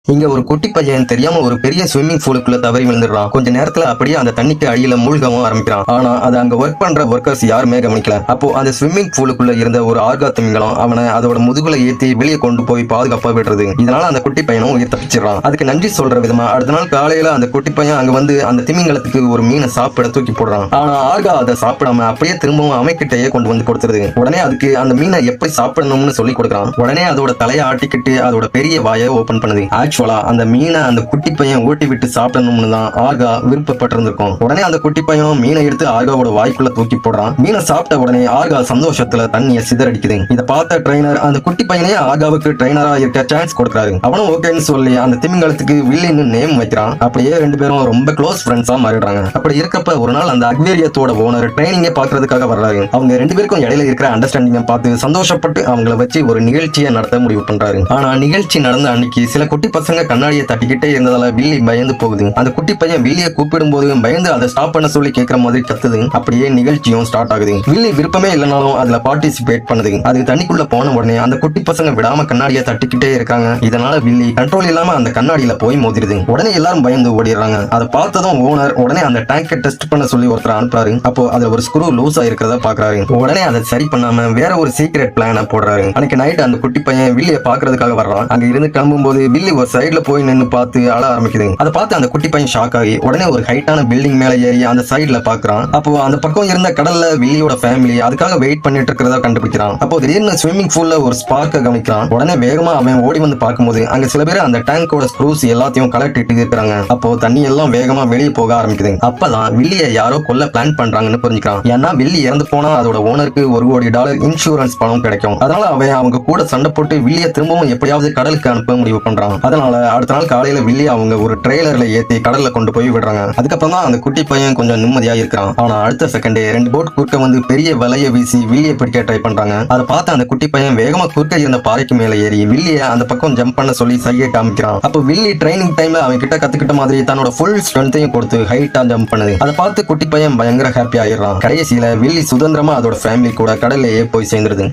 இங்க ஒரு குட்டி பையன் தெரியாம ஒரு பெரிய ஸ்விம்மிங் பூலுக்குள்ள தவறி விழுந்துடுறான். கொஞ்ச நேரத்துல அப்படியே அந்த தண்ணிக்கு அடியில மூழ்கவும் ஆரம்பிக்கிறான். ஆனா அது அங்க ஒர்க் பண்ற ஒர்க்கர்ஸ் யாருமே கவனிக்கல. அப்போ அந்த ஸ்விம்மிங் பூலுக்குள்ள இருந்த ஒரு ஆர்கா திமிங்கலம் அவனை அதோட முதுகுல ஏத்தி வெளியே கொண்டு போய் பாதுகாப்பா விடுறது. இதனால அந்த குட்டி பையனும் உயிர் தப்பிச்சிடறான். அதுக்கு நன்றி சொல்ற விதமா அடுத்த நாள் காலையில அந்த குட்டி பையன் அங்க வந்து அந்த திமிங்கலத்துக்கு ஒரு மீனை சாப்பிட தூக்கி போடுறான். ஆனா ஆர்கா அதை சாப்பிடாம அப்படியே திரும்பவும் அமைக்கிட்டே கொண்டு வந்து கொடுத்துருது. உடனே அதுக்கு அந்த மீனை எப்படி சாப்பிடணும்னு சொல்லி கொடுக்குறான். உடனே அதோட தலையை ஆட்டிக்கிட்டு அதோட பெரிய வாயை ஓபன் பண்ணுது. அந்த மீனை அந்த குட்டி பையன் ஊட்டி விட்டு சாப்பிடணும்னு தான் ஆர்கா விருப்பப்பட்டிருந்திருக்கும். உடனே அந்த குட்டி பையன் மீனை எடுத்து ஆர்காவோட வாய்க்குள்ள தூக்கி போடுறான். மீனை சாப்பிட்ட உடனே ஆர்கா சந்தோஷத்துல தண்ணியை சிதறடிக்குது. இதை பார்த்த ட்ரைனர் அந்த குட்டி பையனே ஆர்காவுக்கு ட்ரைனரா இருக்க சான்ஸ் கொடுக்குறாரு. அவனும் ஓகேன்னு சொல்லி அந்த திமிங்கலத்துக்கு வில்லின்னு நேம் வைக்கிறான். அப்படியே ரெண்டு பேரும் ரொம்ப க்ளோஸ் ஃப்ரெண்ட்ஸா மாறிடுறாங்க. அப்படி இருக்கப்ப ஒரு நாள் அந்த அக்வேரியத்தோட ஓனர் ட்ரைனிங்க பாக்குறதுக்காக வர்றாரு. அவங்க ரெண்டு பேருக்கும் இடையில இருக்கிற அண்டர்ஸ்டாண்டிங்க பார்த்து சந்தோஷப்பட்டு அவங்கள வச்சு ஒரு நிகழ்ச்சியை நடத்த முடிவு பண்றாரு. ஆனா நிகழ்ச்சி நடந்த அன்னைக்கு சில குட்டி பசங்க கண்ணாடியை தட்டிக்கிட்டே இருந்ததால வில்லி பயந்து போகுது. அந்த குட்டி பையன் வில்லியை கூப்பிடும் போது பயந்து அதை ஸ்டாப் பண்ண சொல்லி கேட்கிற மாதிரி கத்துது. அப்படியே நிகழ்ச்சியும் ஸ்டார்ட் ஆகுது. வில்லி விருப்பமே இல்லைனாலும் அதுல பார்ட்டிசிபேட் பண்ணுது. அது தண்ணிக்குள்ள போன உடனே அந்த குட்டி பசங்க விடாம கண்ணாடியை தட்டிக்கிட்டே இருக்காங்க. இதனால வில்லி கண்ட்ரோல் இல்லாம அந்த கண்ணாடியில போய் மோதிருது. உடனே எல்லாரும் பயந்து ஓடிடுறாங்க. அதை பார்த்ததும் ஓனர் உடனே அந்த டேங்கை டெஸ்ட் பண்ண சொல்லி ஒருத்தர் அனுப்புறாரு. அப்போ அதுல ஒரு ஸ்க்ரூ லூஸ் ஆயிருக்கிறத பாக்குறாரு. உடனே அதை சரி பண்ணாம வேற ஒரு சீக்ரெட் பிளான போடுறாரு. அன்னைக்கு நைட் அந்த குட்டி பையன் வில்லியை பாக்குறதுக்காக வர்றான். அங்க இருந்து கிளம்பும் போது வில்லி ஒரு சைடுல போய் நின்னு பார்த்து அழ ஆரம்பிக்குது. அதை பார்த்து அந்த குட்டி பையன் ஷாக் ஆகி உடனே ஒரு ஹைட்டான பில்டிங் மேல ஏறி அந்த சைடுல பாக்குறான். அப்போ அந்த பக்கம் இருந்த கடல்ல வில்லியோட ஃபேமிலி அதுக்காக வெயிட் பண்ணிட்டு இருக்கிறத கண்டுபிடிக்கிறான். அப்போ திடீர்னு ஸ்விம்மிங் பூல்ல ஒரு ஸ்பார்க்க கவனிக்கிறான். உடனே வேகமா அவன் ஓடி வந்து பார்க்கும்போது அங்க சில பேர் அந்த டேங்கோட ஸ்க்ரூஸ் எல்லாத்தையும் கலட்டிட்டு இருக்கிறாங்க. அப்போ தண்ணி எல்லாம் வேகமா வெளியே போக ஆரம்பிக்குது. அப்பதான் வில்லிய யாரோ கொல்ல பிளான் பண்றாங்கன்னு புரிஞ்சுக்கிறான். ஏன்னா வில்லி இறந்து போனா அதோட ஓனருக்கு $1 கோடி இன்சூரன்ஸ் பணம் கிடைக்கும். அதனால அவன் அவங்க கூட சண்டை போட்டு வில்லிய திரும்பவும் எப்படியாவது கடலுக்கு அனுப்ப முடிவு பண்றான். அதனால அடுத்த நாள் காலையில வில்லி அவங்க ஒரு ட்ரெய்லர்ல ஏத்தி கடல்ல கொண்டு போய் விடுறாங்க. அதுக்கப்புறம் தான் அந்த குட்டி பையன் கொஞ்சம் நிம்மதியா இருக்கிறான். ஆனா அடுத்த செகண்டே 2 போட் குறுக்க வந்து பெரிய வலைய வீசி வில்லிய பிடிக்க ட்ரை பண்றாங்க. அதை பார்த்து அந்த குட்டி பையன் வேகமா குறுக்க இருந்த பாறைக்கு மேல ஏறி வில்லிய அந்த பக்கம் ஜம்ப் பண்ண சொல்லி சையை காமிக்கிறான். அப்போ வில்லி ட்ரைனிங் டைம்ல அவன் கிட்ட கத்துக்கிட்ட மாதிரி தன்னோட ஃபுல் ஸ்ட்ரென்த்தையும் கொடுத்து ஹைட்டா ஜம்ப் பண்ணுது. அதை பார்த்து குட்டி பையன் பயங்கர ஹாப்பி ஆயிடுறான். கடைசியில வில்லி சுதந்திரமா அதோட ஃபேமிலி கூட கடல்லையே போய் சேர்ந்துருது.